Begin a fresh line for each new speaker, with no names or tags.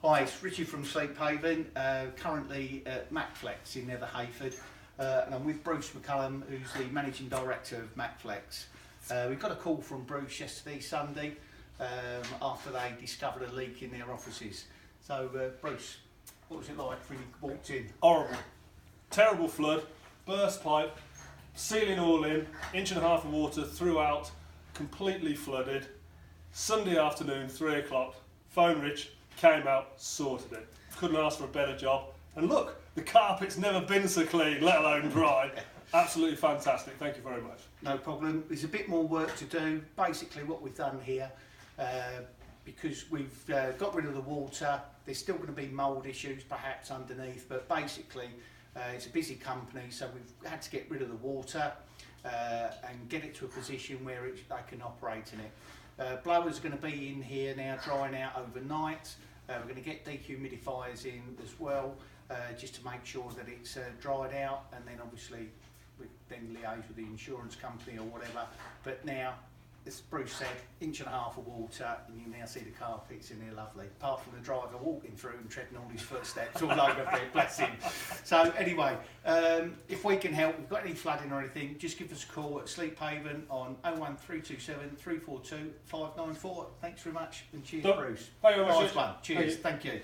Hi, it's Richie from Sleep Haven, currently at MacFlex in Nether Hayford, and I'm with Bruce McCullum, who's the Managing Director of MacFlex. We got a call from Bruce yesterday, Sunday, after they discovered a leak in their offices. So, Bruce, what was it like when you walked in?
Horrible. Terrible flood, burst pipe, ceiling all in, 1.5 inches of water throughout, completely flooded. Sunday afternoon, 3 o'clock, phone Rich, came out, sorted it. Couldn't ask for a better job. And look, the carpet's never been so clean, let alone dry. Absolutely fantastic, thank you very much.
No problem. There's a bit more work to do. Basically what we've done here, because we've got rid of the water, there's still going to be mould issues perhaps underneath, but basically it's a busy company, so we've had to get rid of the water and get it to a position where they can operate in it. Blowers are going to be in here now, drying out overnight. We're going to get dehumidifiers in as well, just to make sure that it's dried out, and then obviously we then liaise with the insurance company or whatever. But now, as Bruce said, 1.5 inches of water, and you now see the carpets in here lovely. Apart from the driver walking through and treading all his footsteps all over there, bless him. So anyway, if we can help, if you've got any flooding or anything, just give us a call at Sleep Haven on 01327 342 594. Thanks very much, and cheers, Bruce.
Thank you very much.
Nice one. Cheers. Thank you.